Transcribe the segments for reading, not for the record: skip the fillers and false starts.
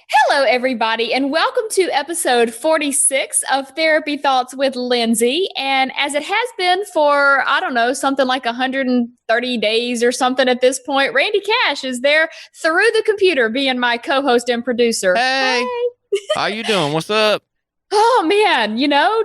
Hello, everybody, and welcome to episode 46 of Therapy Thoughts with Lindsay. And as it has been for, I don't know, something like 130 days or something at this point, Randy Cash is there through the computer being my co-host and producer. Hey, how you doing? What's up? Oh man,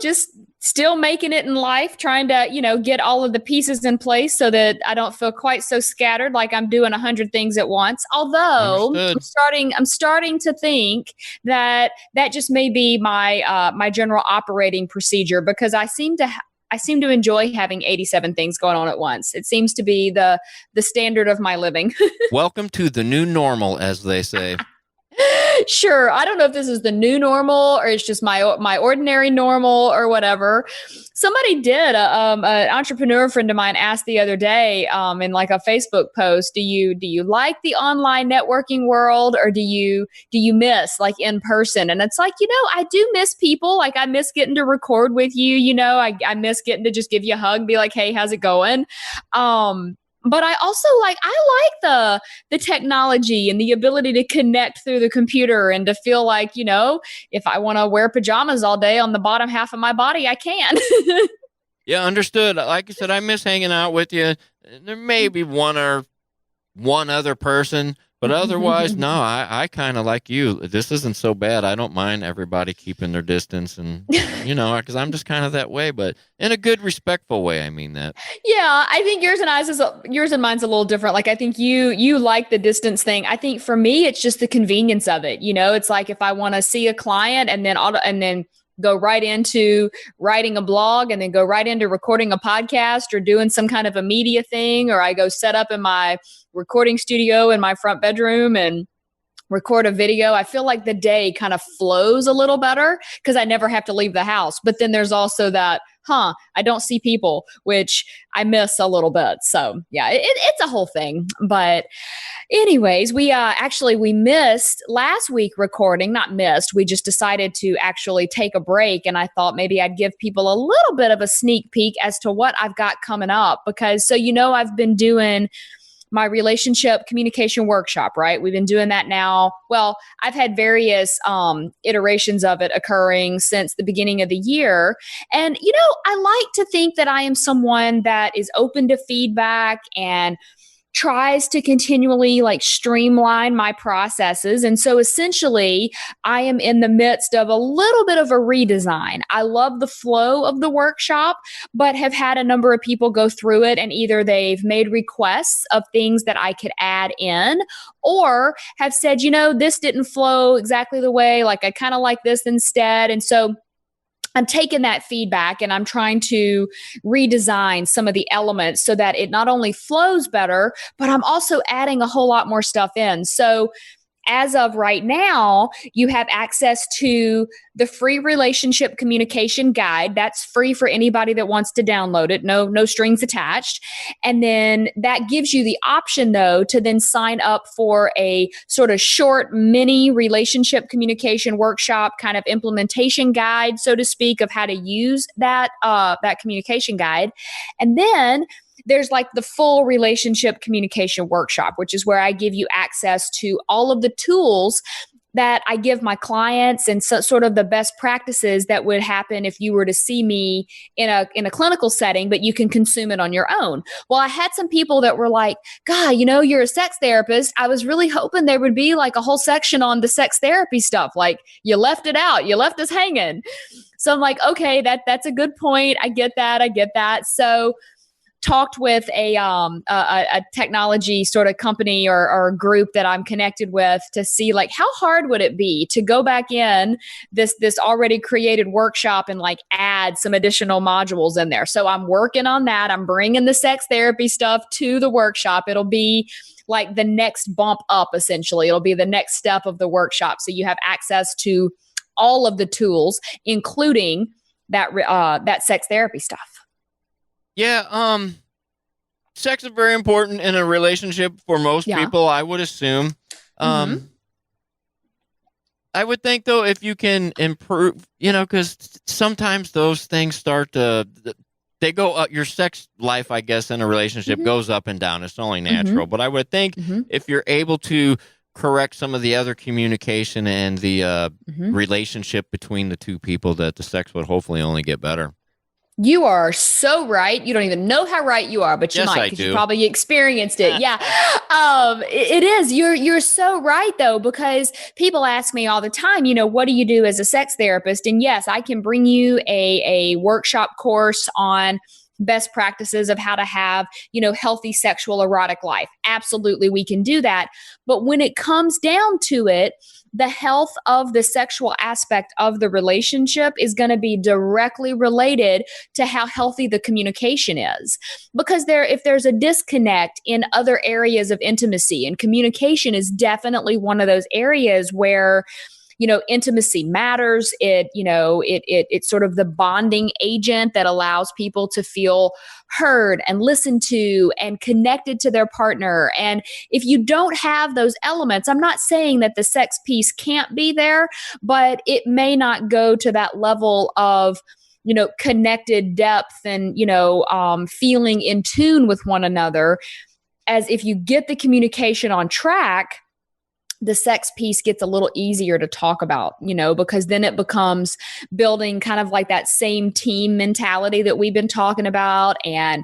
just still making it in life, trying to, get all of the pieces in place so that I don't feel quite so scattered like I'm doing 100 things at once. Although Understood. I'm starting to think that just may be my general operating procedure because I seem to enjoy having 87 things going on at once. It seems to be the standard of my living. Welcome to the new normal, as they say. Sure. I don't know if this is the new normal or it's just my ordinary normal or whatever. Somebody did. An entrepreneur friend of mine asked the other day in like a Facebook post, do you like the online networking world or do you miss like in person? And it's like, I do miss people. Like I miss getting to record with you. I miss getting to just give you a hug, be like, hey, how's it going? But I also I like the technology and the ability to connect through the computer and to feel like, if I want to wear pajamas all day on the bottom half of my body, I can. Yeah, understood. Like I said, I miss hanging out with you. There may be one other person, but otherwise, no, I kind of like you. This isn't so bad. I don't mind everybody keeping their distance and, because I'm just kind of that way, but in a good, respectful way. I mean that. Yeah, I think yours and mine's a little different. Like I think you like the distance thing. I think for me it's just the convenience of it. It's like if I want to see a client and then go right into writing a blog and then go right into recording a podcast or doing some kind of a media thing, or I go set up in my recording studio in my front bedroom and record a video, I feel like the day kind of flows a little better because I never have to leave the house. But then there's also that, I don't see people, which I miss a little bit. So yeah, it's a whole thing. But anyways, we missed last week recording, not missed. We just decided to actually take a break. And I thought maybe I'd give people a little bit of a sneak peek as to what I've got coming up because I've been doing my relationship communication workshop, right? We've been doing that now. Well, I've had various iterations of it occurring since the beginning of the year. And, I like to think that I am someone that is open to feedback and tries to continually like streamline my processes. And so essentially, I am in the midst of a little bit of a redesign. I love the flow of the workshop, but have had a number of people go through it and either they've made requests of things that I could add in or have said, this didn't flow exactly the way, like I kind of like this instead. And so I'm taking that feedback and I'm trying to redesign some of the elements so that it not only flows better, but I'm also adding a whole lot more stuff in. So as of right now, you have access to the free relationship communication guide. That's free for anybody that wants to download it. No strings attached. And then that gives you the option though to then sign up for a sort of short mini relationship communication workshop kind of implementation guide, so to speak, of how to use that communication guide. And then there's like the full relationship communication workshop, which is where I give you access to all of the tools that I give my clients and sort of the best practices that would happen if you were to see me in a clinical setting, but you can consume it on your own. Well, I had some people that were like, God, you're a sex therapist. I was really hoping there would be like a whole section on the sex therapy stuff. Like you left it out. You left us hanging. So I'm like, okay, that's a good point. I get that. So talked with a technology sort of company or group that I'm connected with to see like how hard would it be to go back in this already created workshop and like add some additional modules in there. So I'm working on that. I'm bringing the sex therapy stuff to the workshop. It'll be like the next bump up, essentially. It'll be the next step of the workshop. So you have access to all of the tools, including that sex therapy stuff. Yeah, sex is very important in a relationship for most people, I would assume. I would think, though, if you can improve, because sometimes those things they go up. Your sex life, I guess, in a relationship goes up and down. It's only natural. But I would think if you're able to correct some of the other communication and the Mhm. relationship between the two people, that the sex would hopefully only get better. You are so right. You don't even know how right you are, but you Yes, might I because you do. probably experienced it. Yeah. It is. You're so right though, because people ask me all the time, what do you do as a sex therapist? And yes, I can bring you a workshop course on best practices of how to have, healthy sexual erotic life. Absolutely, we can do that. But when it comes down to it, the health of the sexual aspect of the relationship is going to be directly related to how healthy the communication is. Because if there's a disconnect in other areas of intimacy, and communication is definitely one of those areas where intimacy matters. It's sort of the bonding agent that allows people to feel heard and listened to and connected to their partner. And if you don't have those elements, I'm not saying that the sex piece can't be there, but it may not go to that level of connected depth and feeling in tune with one another. As if you get the communication on track, the sex piece gets a little easier to talk about, because then it becomes building kind of like that same team mentality that we've been talking about, and,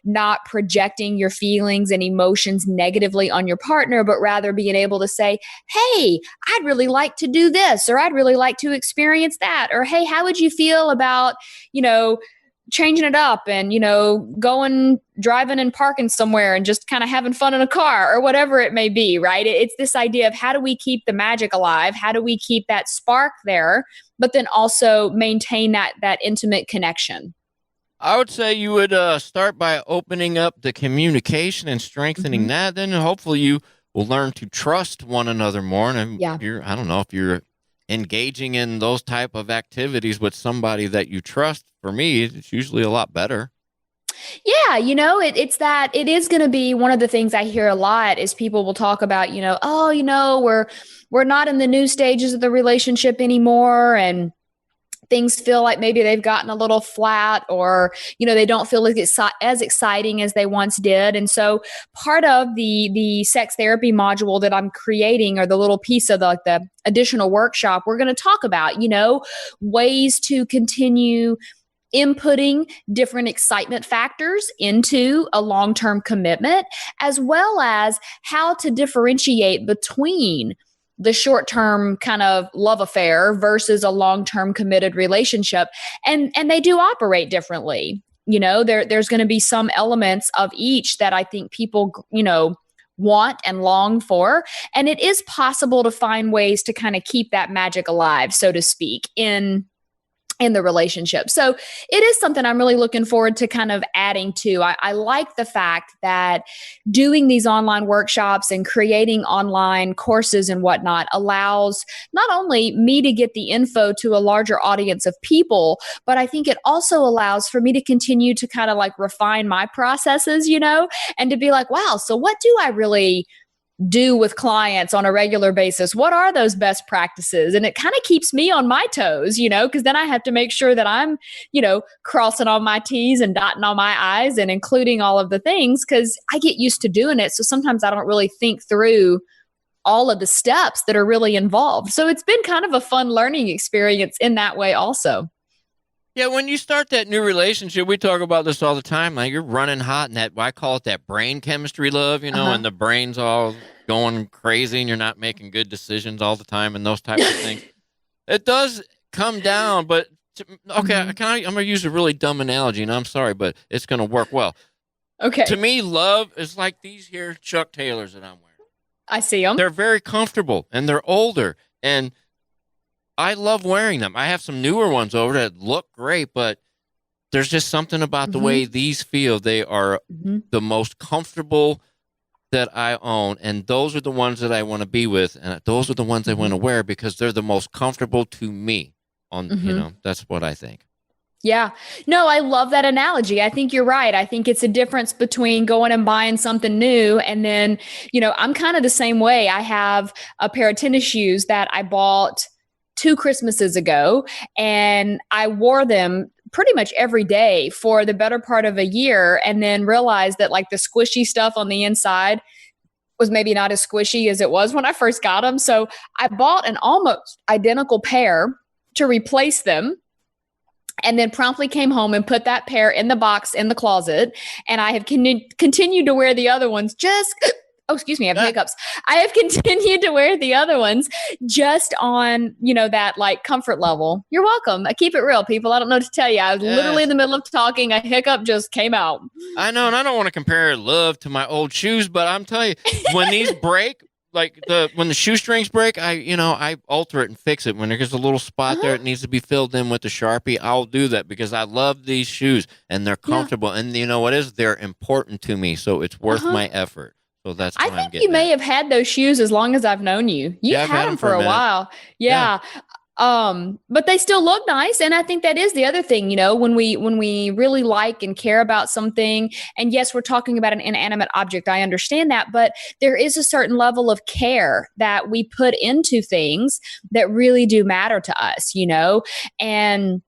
not projecting your feelings and emotions negatively on your partner, but rather being able to say, hey, I'd really like to do this, or I'd really like to experience that, or hey, how would you feel about, changing it up and, going, driving and parking somewhere and just kind of having fun in a car, or whatever it may be, right? It's this idea of how do we keep the magic alive? How do we keep that spark there, but then also maintain that intimate connection? I would say you would start by opening up the communication and strengthening Mm-hmm. that. Then hopefully you will learn to trust one another more. And Yeah. I don't know if you're engaging in those type of activities with somebody that you trust. For me, it's usually a lot better. Yeah, it's that it is going to be one of the things I hear a lot is people will talk about, oh, we're not in the new stages of the relationship anymore, and things feel like maybe they've gotten a little flat, or they don't feel like it's as exciting as they once did. And so part of the sex therapy module that I'm creating, or the little piece of the additional workshop, we're going to talk about ways to continue inputting different excitement factors into a long-term commitment, as well as how to differentiate between the short-term kind of love affair versus a long-term committed relationship. And they do operate differently. There's going to be some elements of each that I think people, want and long for. And it is possible to find ways to kind of keep that magic alive, so to speak, in the relationship. So it is something I'm really looking forward to kind of adding to. I like the fact that doing these online workshops and creating online courses and whatnot allows not only me to get the info to a larger audience of people, but I think it also allows for me to continue to kind of like refine my processes, and to be like, wow, so what do I really do with clients on a regular basis? What are those best practices? And it kind of keeps me on my toes, because then I have to make sure that I'm, crossing all my T's and dotting all my I's and including all of the things, because I get used to doing it. So sometimes I don't really think through all of the steps that are really involved. So it's been kind of a fun learning experience in that way also. Yeah, when you start that new relationship, we talk about this all the time. Like, you're running hot, and I call it that brain chemistry love, Uh-huh. and the brain's all going crazy, and you're not making good decisions all the time, and those types of things. It does come down, but okay, Mm-hmm. I'm going to use a really dumb analogy, and I'm sorry, but it's going to work well. To Okay. me, love is like these here Chuck Taylors that I'm wearing. I see them. They're very comfortable, and they're older, and I love wearing them. I have some newer ones over that look great, but there's just something about the way Mm-hmm. these feel. They are Mm-hmm. the most comfortable that I own, and those are the ones that I want to be with, and those are the ones I want to Mm-hmm. wear because they're the most comfortable to me. Mm-hmm. That's what I think. Yeah. No, I love that analogy. I think you're right. I think it's a difference between going and buying something new and then, I'm kind of the same way. I have a pair of tennis shoes that I bought 2 Christmases ago, and I wore them pretty much every day for the better part of a year, and then realized that like the squishy stuff on the inside was maybe not as squishy as it was when I first got them. So I bought an almost identical pair to replace them, and then promptly came home and put that pair in the box in the closet. And I have continued to wear the other ones oh, excuse me, I have hiccups. I have continued to wear the other ones just on, that like comfort level. You're welcome. I keep it real, people. I don't know what to tell you. I was literally in the middle of talking. A hiccup just came out. I know. And I don't want to compare love to my old shoes, but I'm telling you, when these break, like when the shoestrings break, I alter it and fix it. When there's a little spot there, it needs to be filled in with the Sharpie. I'll do that because I love these shoes and they're comfortable. Yeah. And you know what is? They're important to me. So it's worth my effort. So that's what I think you may have had those shoes as long as I've known you. You've had them for a while. Yeah. But they still look nice. And I think that is the other thing, when we really like and care about something, and yes, we're talking about an inanimate object. I understand that, but there is a certain level of care that we put into things that really do matter to us, and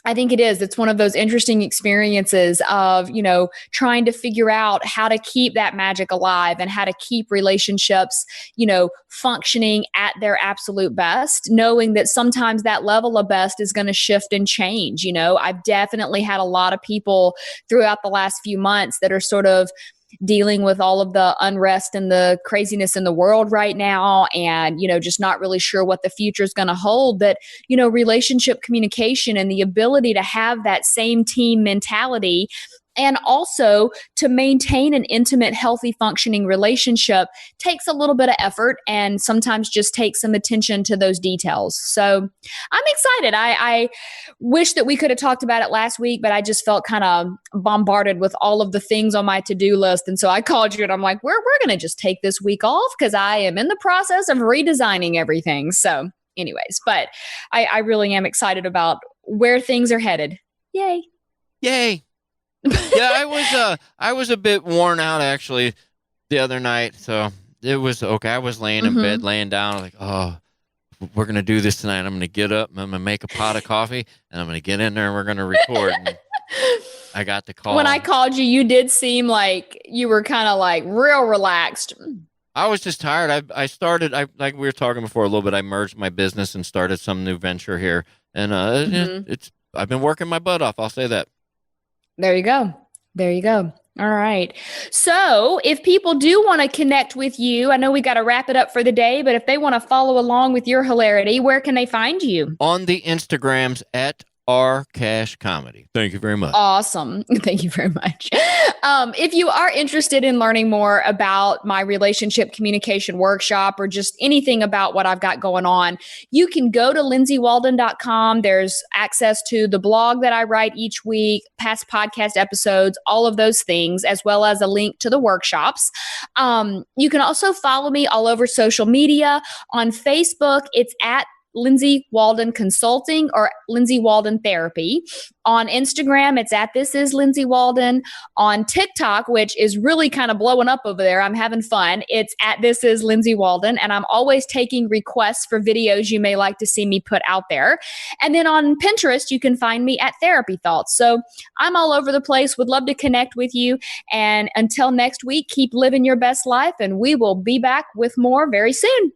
I think it is. It's one of those interesting experiences of, trying to figure out how to keep that magic alive and how to keep relationships, functioning at their absolute best, knowing that sometimes that level of best is going to shift and change. I've definitely had a lot of people throughout the last few months that are sort of dealing with all of the unrest and the craziness in the world right now, and just not really sure what the future is going to hold, that relationship communication and the ability to have that same team mentality and also to maintain an intimate, healthy, functioning relationship takes a little bit of effort and sometimes just takes some attention to those details. So I'm excited. I wish that we could have talked about it last week, but I just felt kind of bombarded with all of the things on my to-do list. And so I called you and I'm like, we're going to just take this week off because I am in the process of redesigning everything. So anyways, but I really am excited about where things are headed. Yay. Yay. Yeah, I was a bit worn out actually the other night, so it was okay. I was laying in bed, laying down, like, oh, we're gonna do this tonight. I'm gonna get up, I'm gonna make a pot of coffee, and I'm gonna get in there and we're gonna record. And I got the call. When I called you, you did seem like you were kind of like real relaxed. I was just tired. I started, like we were talking before a little bit, I merged my business and started some new venture here, and I've been working my butt off. I'll say that. There you go. There you go. All right. So if people do want to connect with you, I know we got to wrap it up for the day, but if they want to follow along with your hilarity, where can they find you? On the Instagrams at rcash comedy. Thank you very much. Awesome. Thank you very much. If you are interested in learning more about my relationship communication workshop or just anything about what I've got going on, you can go to lindsaywalden.com. There's access to the blog that I write each week, past podcast episodes, all of those things, as well as a link to the workshops. You can also follow me all over social media. On Facebook, it's at Lindsay Walden Consulting or Lindsay Walden Therapy. On Instagram, it's at This Is Lindsay Walden. On TikTok, which is really kind of blowing up over there, I'm having fun, it's at This Is Lindsay Walden. And I'm always taking requests for videos you may like to see me put out there. And then on Pinterest, you can find me at Therapy Thoughts. So I'm all over the place. Would love to connect with you. And until next week, keep living your best life. And we will be back with more very soon.